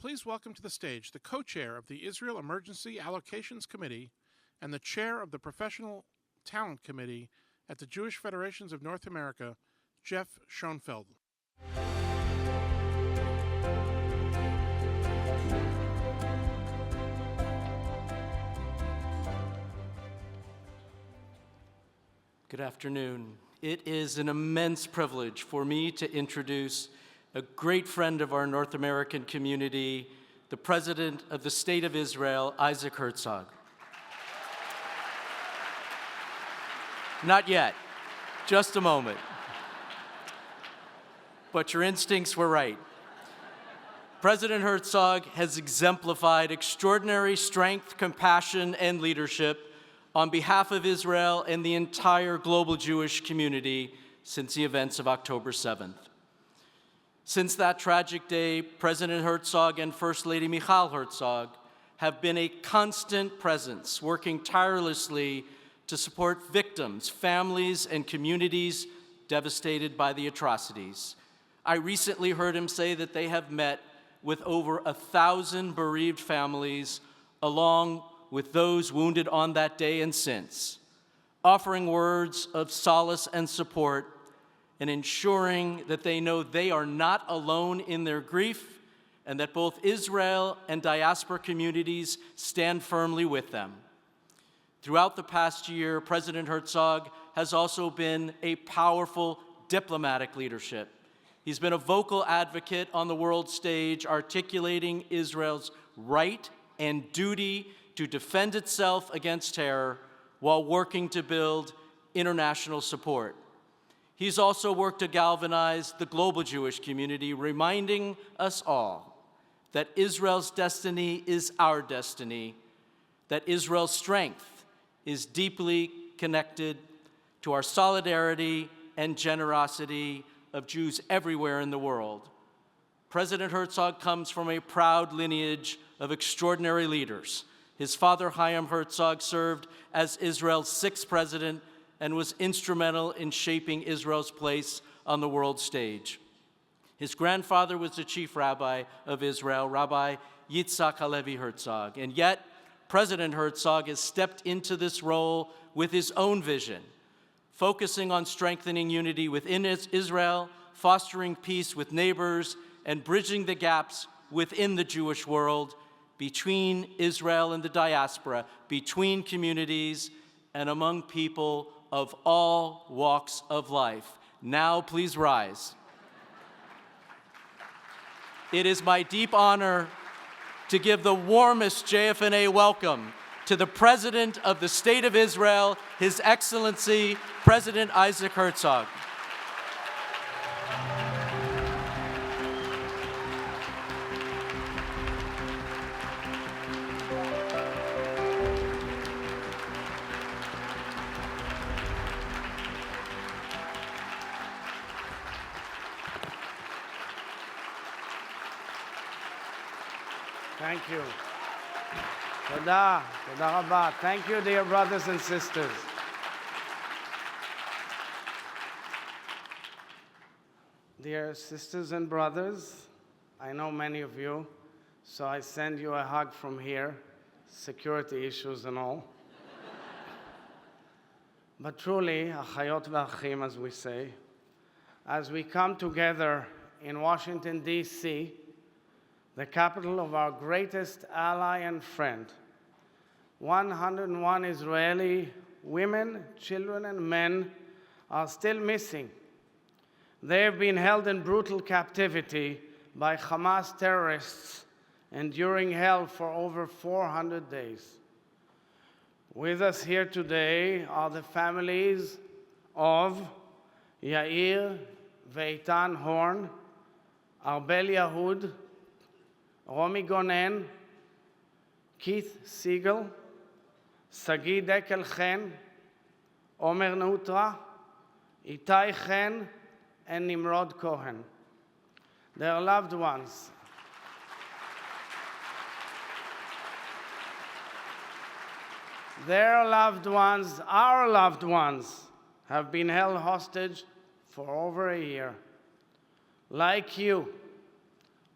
Please welcome to the stage the co-chair of the Israel Emergency Allocations Committee and the chair of the Professional Talent Committee at the Jewish Federations of North America, Jeff Schoenfeld. Good afternoon. It is an immense privilege for me to introduce a great friend of our North American community, the President of the State of Israel, Isaac Herzog. Not yet, just a moment. But your instincts were right. President Herzog has exemplified extraordinary strength, compassion, and leadership on behalf of Israel and the entire global Jewish community since the events of October 7th. Since that tragic day, President Herzog and First Lady Michal Herzog have been a constant presence, working tirelessly to support victims, families, and communities devastated by the atrocities. I recently heard him say that they have met with over 1,000 bereaved families, along with those wounded on that day and since, offering words of solace and support and ensuring that they know they are not alone in their grief and that both Israel and diaspora communities stand firmly with them. Throughout the past year, President Herzog has also been a powerful diplomatic leadership. He's been a vocal advocate on the world stage, articulating Israel's right and duty to defend itself against terror while working to build international support. He's also worked to galvanize the global Jewish community, reminding us all that Israel's destiny is our destiny, that Israel's strength is deeply connected to our solidarity and generosity of Jews everywhere in the world. President Herzog comes from a proud lineage of extraordinary leaders. His father, Chaim Herzog, served as Israel's 6th president and was instrumental in shaping Israel's place on the world stage. His grandfather was the chief rabbi of Israel, Rabbi Yitzhak Halevi Herzog. And yet, President Herzog has stepped into this role with his own vision, focusing on strengthening unity within Israel, fostering peace with neighbors, and bridging the gaps within the Jewish world, between Israel and the diaspora, between communities, and among people of all walks of life. Now, please rise. It is my deep honor to give the warmest JFNA welcome to the President of the State of Israel, His Excellency, President Isaac Herzog. Thank you. Toda rabba. Thank you, dear brothers and sisters. Dear sisters and brothers, I know many of you, so I send you a hug from here, security issues and all. But truly, achayot v'achim, as we say, as we come together in Washington, D.C., the capital of our greatest ally and friend, 101 Israeli women, children, and men are still missing. They have been held in brutal captivity by Hamas terrorists, enduring hell for over 400 days. With us here today are the families of Yair Veitan Horn, Arbel Yahud, Romy Gonen, Keith Siegel, Sagi Dekel Chen, Omer Nutra, Itai Chen, and Nimrod Cohen. Their loved ones. Their loved ones, our loved ones, have been held hostage for over a year. Like you,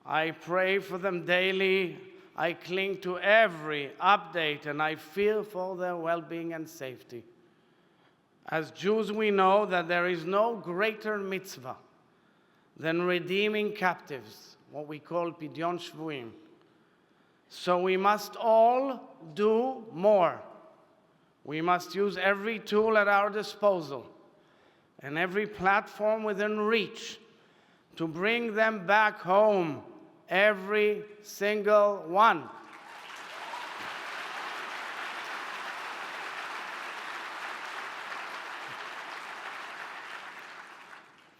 I pray for them daily. I cling to every update, and I fear for their well-being and safety. As Jews, we know that there is no greater mitzvah than redeeming captives, what we call pidyon shvuim. So we must all do more. We must use every tool at our disposal and every platform within reach to bring them back home, every single one.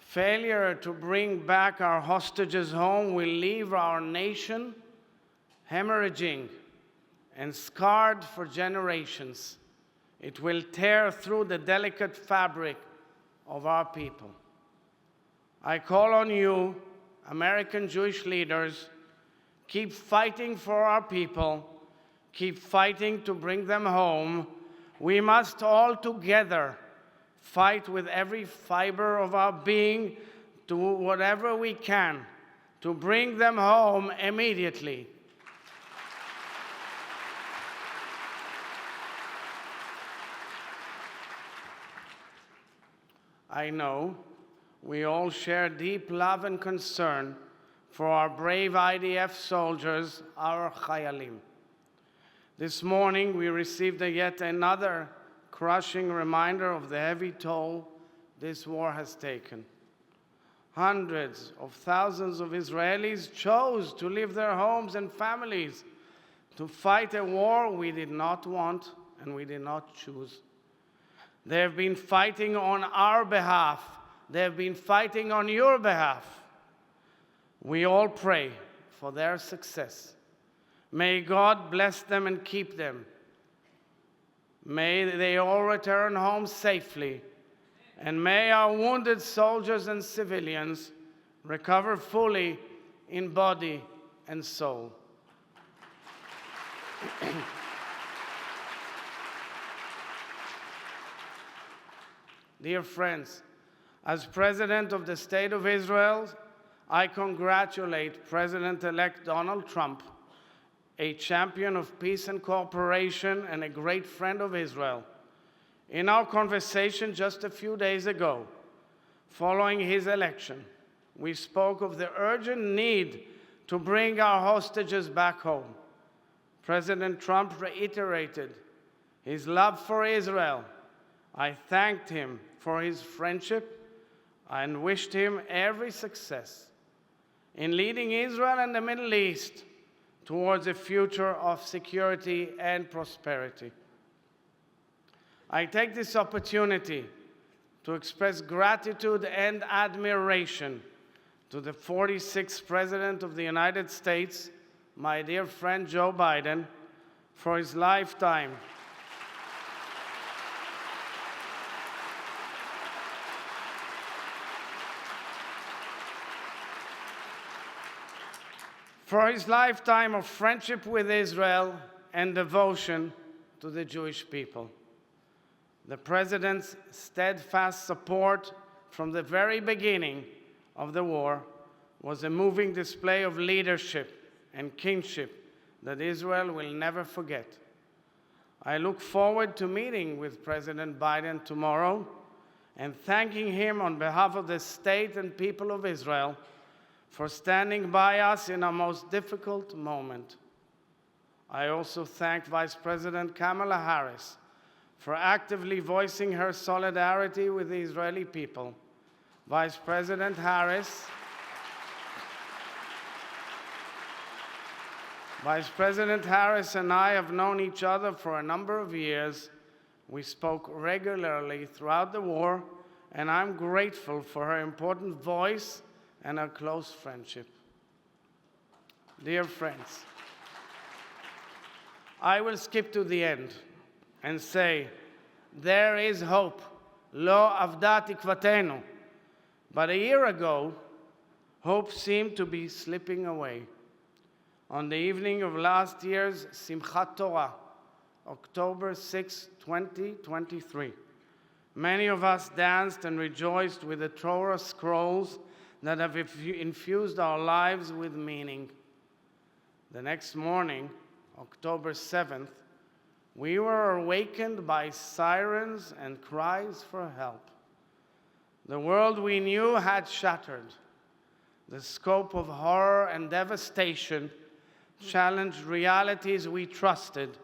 Failure to bring back our hostages home will leave our nation hemorrhaging and scarred for generations. It will tear through the delicate fabric of our people. I call on you, American Jewish leaders, keep fighting for our people, keep fighting to bring them home. We must all together fight with every fiber of our being, do whatever we can to bring them home immediately. I know we all share deep love and concern for our brave IDF soldiers, our Chayalim. This morning, we received yet another crushing reminder of the heavy toll this war has taken. Hundreds of thousands of Israelis chose to leave their homes and families to fight a war we did not want and we did not choose. They have been fighting on our behalf. They have been fighting on your behalf. We all pray for their success. May God bless them and keep them. May they all return home safely. And may our wounded soldiers and civilians recover fully in body and soul. Dear friends, as President of the State of Israel, I congratulate President-elect Donald Trump, a champion of peace and cooperation and a great friend of Israel. In our conversation just a few days ago, following his election, we spoke of the urgent need to bring our hostages back home. President Trump reiterated his love for Israel. I thanked him for his friendship and wished him every success in leading Israel and the Middle East towards a future of security and prosperity. I take this opportunity to express gratitude and admiration to the 46th President of the United States, my dear friend Joe Biden, for his lifetime of friendship with Israel and devotion to the Jewish people. The President's steadfast support from the very beginning of the war was a moving display of leadership and kinship that Israel will never forget. I look forward to meeting with President Biden tomorrow and thanking him on behalf of the state and people of Israel for standing by us in our most difficult moment. I also thank Vice President Kamala Harris for actively voicing her solidarity with the Israeli people. Vice President Harris and I have known each other for a number of years. We spoke regularly throughout the war, and I'm grateful for her important voice and our close friendship. Dear friends, I will skip to the end and say, there is hope. Lo avda tikvatenu. But a year ago, hope seemed to be slipping away. On the evening of last year's Simchat Torah, October 6, 2023, many of us danced and rejoiced with the Torah scrolls that have infused our lives with meaning. The next morning, October 7th, we were awakened by sirens and cries for help. The world we knew had shattered. The scope of horror and devastation challenged realities we trusted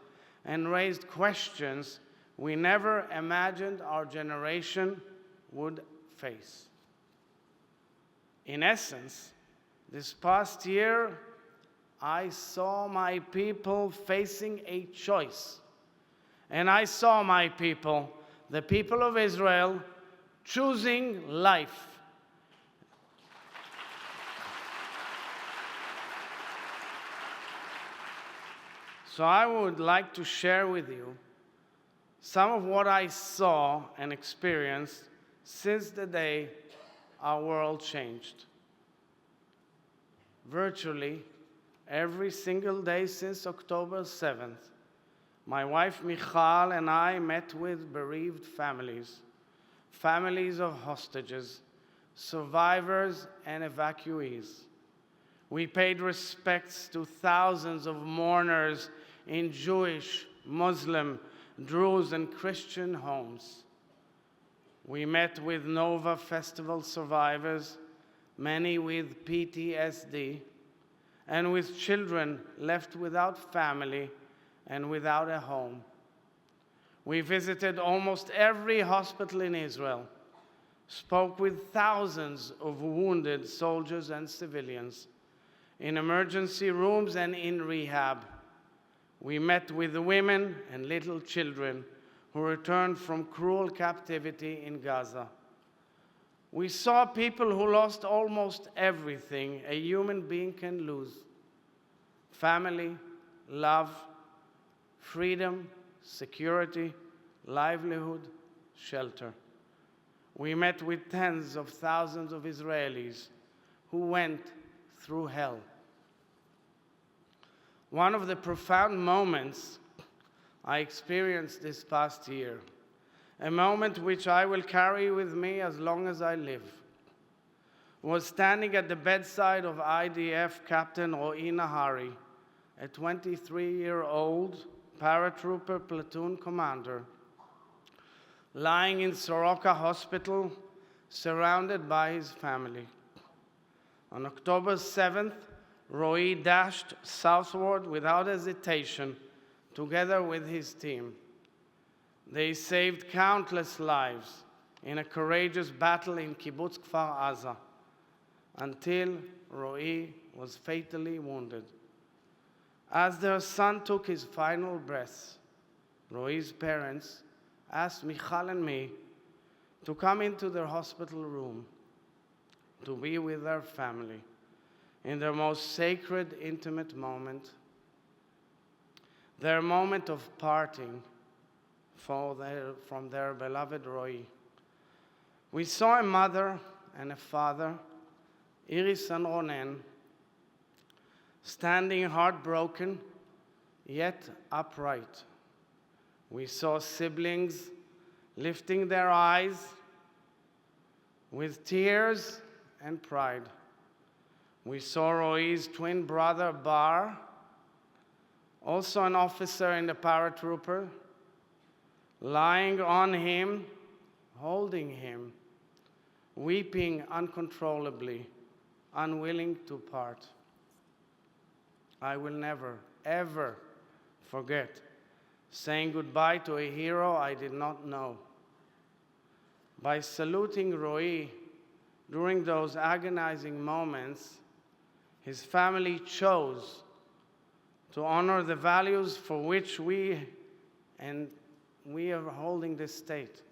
and raised questions we never imagined our generation would face. In essence, this past year, I saw my people facing a choice. And I saw my people, the people of Israel, choosing life. So I would like to share with you some of what I saw and experienced since the day our world changed. Virtually every single day since October 7th, my wife Michal and I met with bereaved families, families of hostages, survivors, and evacuees. We paid respects to thousands of mourners in Jewish, Muslim, Druze, and Christian homes. We met with Nova Festival survivors, many with PTSD, and with children left without family and without a home. We visited almost every hospital in Israel, spoke with thousands of wounded soldiers and civilians in emergency rooms and in rehab. We met with women and little children who returned from cruel captivity in Gaza. We saw people who lost almost everything a human being can lose: family, love, freedom, security, livelihood, shelter. We met with tens of thousands of Israelis who went through hell. One of the profound moments I experienced this past year, a moment which I will carry with me as long as I live, was standing at the bedside of IDF Captain Ro'i Nahari, a 23-year-old paratrooper platoon commander, lying in Soroka Hospital, surrounded by his family. On October 7th, Ro'i dashed southward without hesitation, together with his team. They saved countless lives in a courageous battle in Kibbutz Kfar Aza, until Ro'i was fatally wounded. As their son took his final breaths, Ro'i's parents asked Michal and me to come into their hospital room to be with their family in their most sacred, intimate moment, their moment of parting from their beloved Ro'i. We saw a mother and a father, Iris and Ronen, standing heartbroken, yet upright. We saw siblings lifting their eyes with tears and pride. We saw Ro'i's twin brother, Bar, also an officer in the paratrooper, lying on him, holding him, weeping uncontrollably, unwilling to part. I will never, ever forget saying goodbye to a hero I did not know. By saluting Ro'i during those agonizing moments, his family chose to honor the values for which we are holding this state,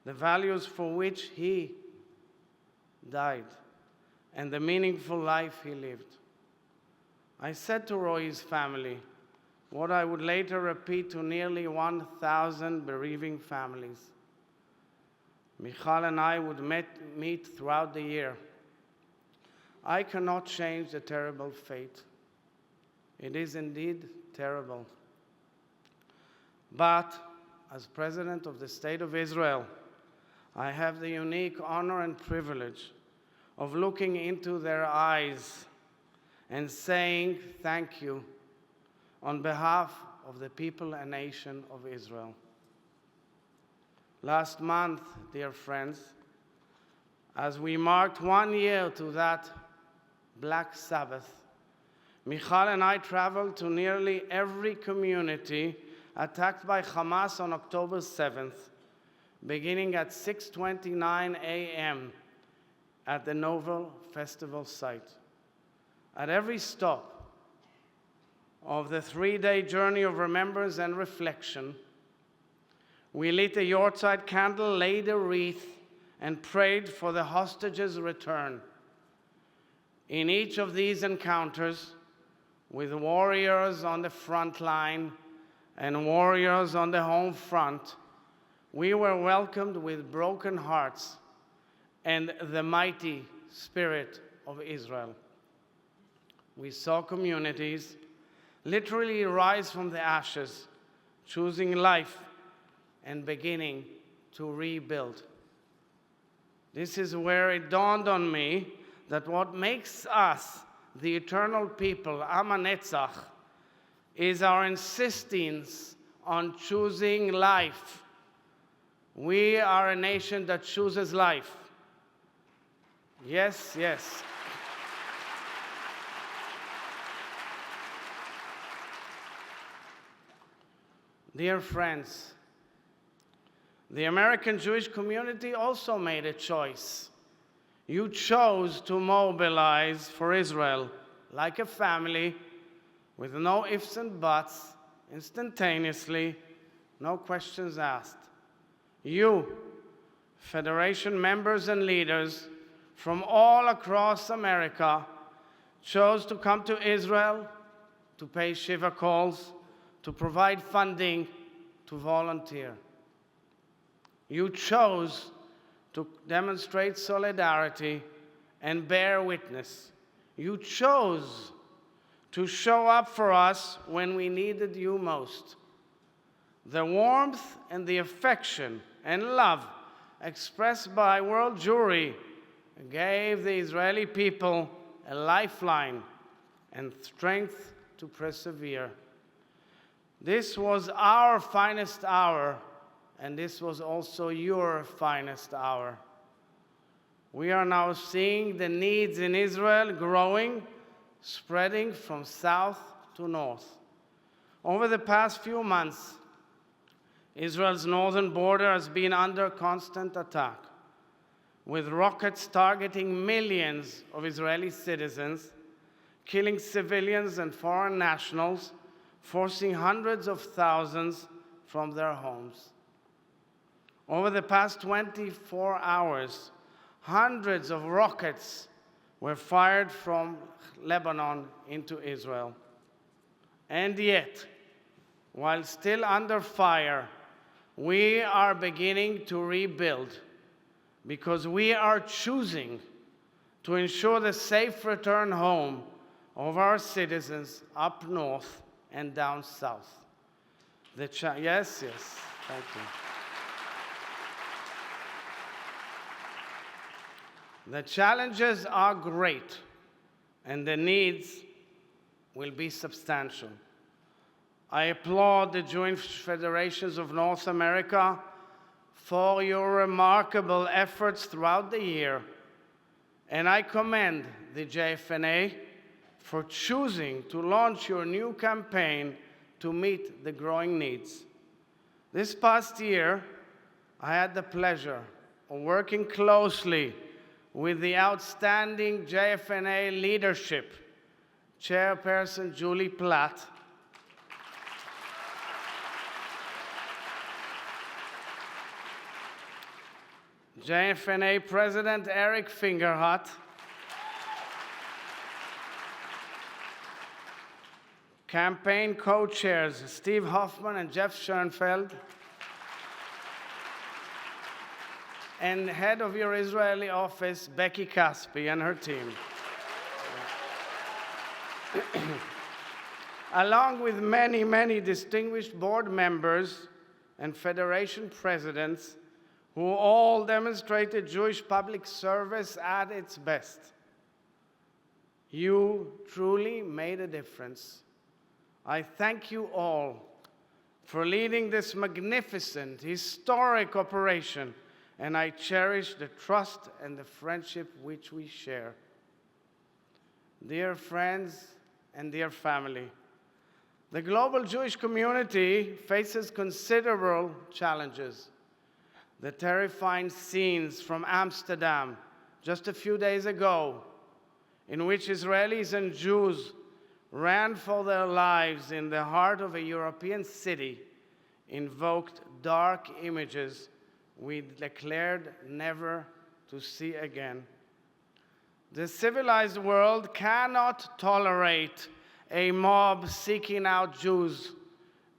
the values for which he died, and the meaningful life he lived. I said to Ro'i's family what I would later repeat to nearly 1,000 bereaving families. Michal and I would meet throughout the year. I cannot change the terrible fate. It is indeed terrible. But as President of the State of Israel, I have the unique honor and privilege of looking into their eyes and saying thank you on behalf of the people and nation of Israel. Last month, dear friends, as we marked 1 year to that Black Sabbath, Michal and I traveled to nearly every community attacked by Hamas on October 7th, beginning at 6:29 a.m. at the Novel Festival site. At every stop of the 3-day journey of remembrance and reflection, we lit a Yortzeit candle, laid a wreath, and prayed for the hostages' return. In each of these encounters, with warriors on the front line and warriors on the home front, we were welcomed with broken hearts and the mighty spirit of Israel. We saw communities literally rise from the ashes, choosing life and beginning to rebuild. This is where it dawned on me that what makes us the eternal people, Am HaNetzach, is our insistence on choosing life. We are a nation that chooses life. Yes, yes. Dear friends, the American Jewish community also made a choice. You chose to mobilize for Israel like a family, with no ifs and buts, instantaneously, no questions asked. You, Federation members and leaders from all across America, chose to come to Israel, to pay Shiva calls, to provide funding, to volunteer. You chose to demonstrate solidarity and bear witness. You chose to show up for us when we needed you most. The warmth and the affection and love expressed by World Jewry gave the Israeli people a lifeline and strength to persevere. This was our finest hour, and this was also your finest hour. We are now seeing the needs in Israel growing, spreading from south to north. Over the past few months, Israel's northern border has been under constant attack, with rockets targeting millions of Israeli citizens, killing civilians and foreign nationals, forcing hundreds of thousands from their homes. Over the past 24 hours, hundreds of rockets were fired from Lebanon into Israel. And yet, while still under fire, we are beginning to rebuild because we are choosing to ensure the safe return home of our citizens up north and down south. Yes, thank you. The challenges are great, and the needs will be substantial. I applaud the Jewish Federations of North America for your remarkable efforts throughout the year, and I commend the JFNA for choosing to launch your new campaign to meet the growing needs. This past year, I had the pleasure of working closely with the outstanding JFNA leadership, Chairperson Julie Platt, JFNA President Eric Fingerhut, campaign co-chairs Steve Hoffman and Jeff Schoenfeld, and head of your Israeli office, Becky Caspi, and her team. Along with many, many distinguished board members and federation presidents who all demonstrated Jewish public service at its best. You truly made a difference. I thank you all for leading this magnificent, historic operation, and I cherish the trust and the friendship which we share. Dear friends and dear family, the global Jewish community faces considerable challenges. The terrifying scenes from Amsterdam just a few days ago, in which Israelis and Jews ran for their lives in the heart of a European city, invoked dark images we declared never to see again. The civilized world cannot tolerate a mob seeking out Jews,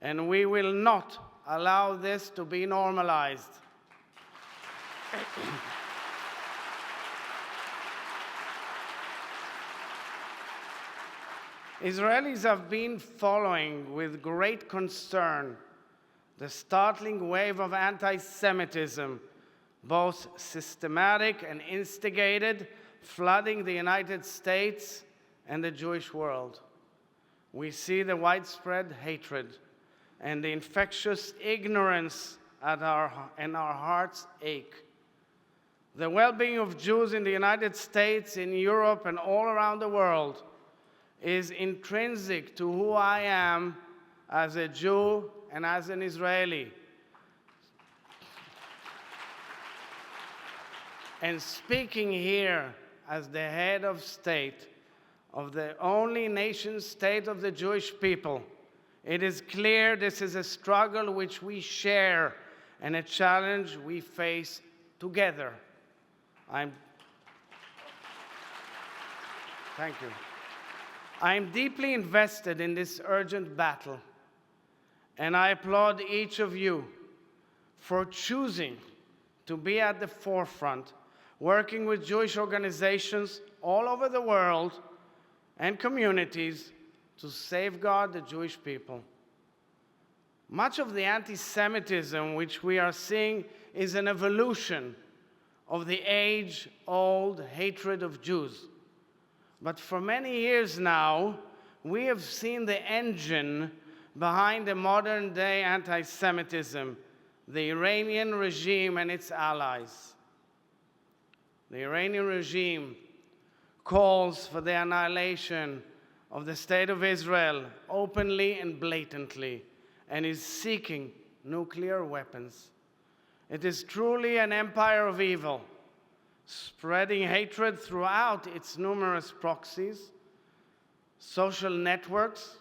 and we will not allow this to be normalized. Israelis have been following with great concern the startling wave of anti-Semitism, both systematic and instigated, flooding the United States and the Jewish world. We see the widespread hatred and the infectious ignorance and our hearts ache. The well-being of Jews in the United States, in Europe, and all around the world is intrinsic to who I am as a Jew and as an Israeli. And speaking here as the head of state of the only nation state of the Jewish people, it is clear this is a struggle which we share and a challenge we face together. Thank you. I am deeply invested in this urgent battle, and I applaud each of you for choosing to be at the forefront, working with Jewish organizations all over the world and communities to safeguard the Jewish people. Much of the anti-Semitism which we are seeing is an evolution of the age-old hatred of Jews. But for many years now, we have seen the engine behind the modern-day anti-Semitism, the Iranian regime and its allies. The Iranian regime calls for the annihilation of the State of Israel openly and blatantly, and is seeking nuclear weapons. It is truly an empire of evil, spreading hatred throughout its numerous proxies, social networks,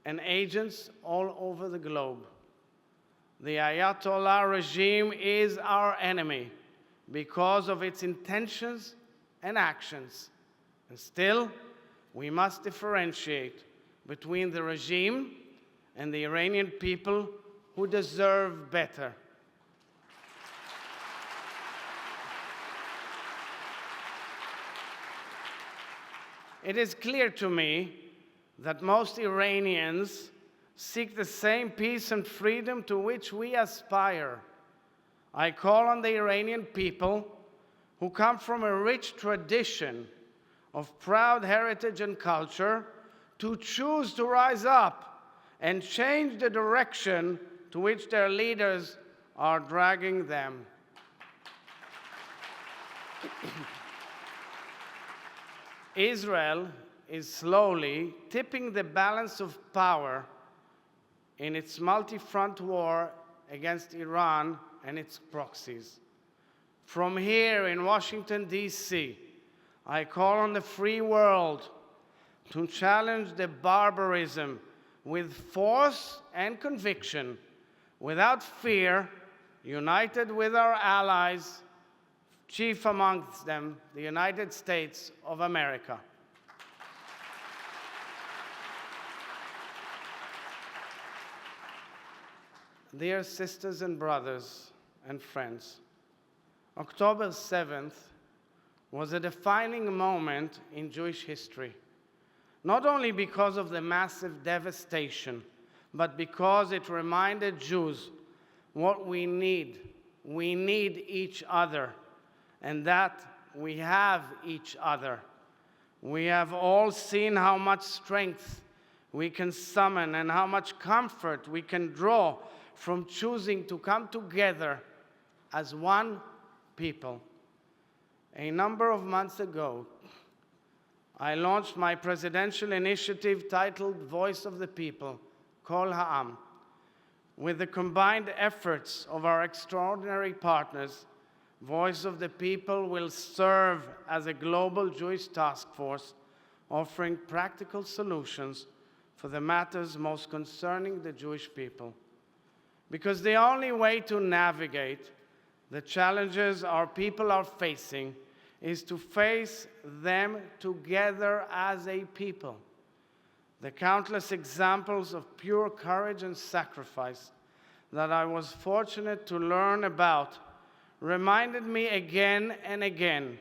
and agents all over the globe. The Ayatollah regime is our enemy because of its intentions and actions. And still, we must differentiate between the regime and the Iranian people who deserve better. It is clear to me that most Iranians seek the same peace and freedom to which we aspire. I call on the Iranian people, who come from a rich tradition of proud heritage and culture, to choose to rise up and change the direction to which their leaders are dragging them. Israel is slowly tipping the balance of power in its multi-front war against Iran and its proxies. From here in Washington, D.C., I call on the free world to challenge the barbarism with force and conviction, without fear, united with our allies, chief amongst them, the United States of America. Dear sisters and brothers and friends, October 7th was a defining moment in Jewish history, not only because of the massive devastation, but because it reminded Jews what we need we need each other, and that we have each other. We have all seen how much strength we can summon and how much comfort we can draw from choosing to come together as one people. A number of months ago, I launched my presidential initiative titled Voice of the People, Kol Ha'am. With the combined efforts of our extraordinary partners, Voice of the People will serve as a global Jewish task force offering practical solutions for the matters most concerning the Jewish people. Because the only way to navigate the challenges our people are facing is to face them together as a people. The countless examples of pure courage and sacrifice that I was fortunate to learn about reminded me again and again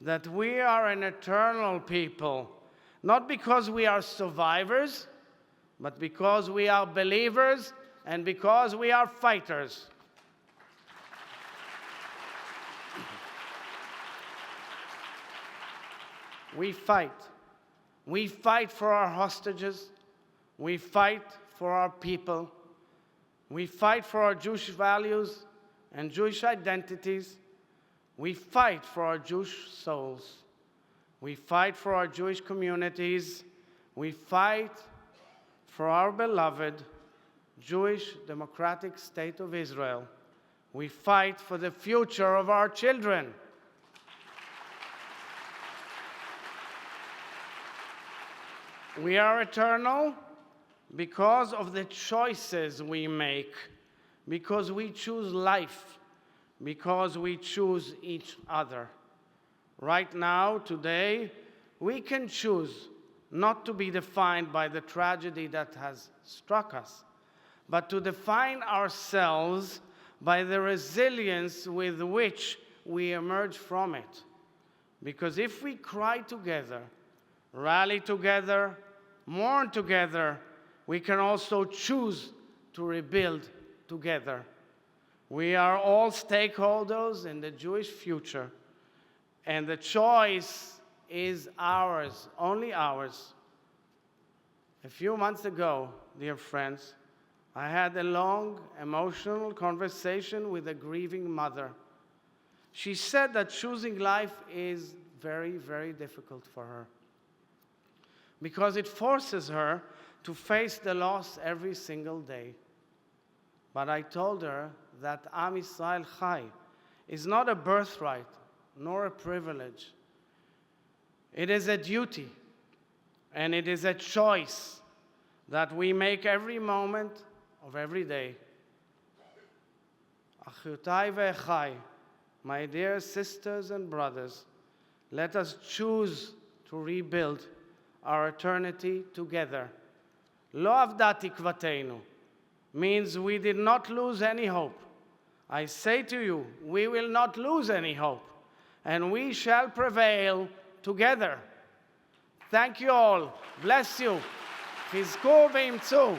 that we are an eternal people, not because we are survivors, but because we are believers and because we are fighters. We fight. We fight for our hostages. We fight for our people. We fight for our Jewish values and Jewish identities. We fight for our Jewish souls. We fight for our Jewish communities. We fight for our beloved Jewish democratic state of Israel. We fight for the future of our children. We are eternal because of the choices we make, because we choose life, because we choose each other. Right now, today, we can choose not to be defined by the tragedy that has struck us, but to define ourselves by the resilience with which we emerge from it. Because if we cry together, rally together, mourn together, we can also choose to rebuild together. We are all stakeholders in the Jewish future, and the choice is ours, only ours. A few months ago, dear friends, I had a long, emotional conversation with a grieving mother. She said that choosing life is very, very difficult for her because it forces her to face the loss every single day. But I told her that Am Yisrael Chai is not a birthright nor a privilege. It is a duty, and it is a choice that we make every moment of every day. Achiotai ve'echai, my dear sisters and brothers, let us choose to rebuild our eternity together. Lo avda tikvateinu means we did not lose any hope. I say to you, we will not lose any hope, and we shall prevail together. Thank you all. Bless you. Chizku v'imtzu.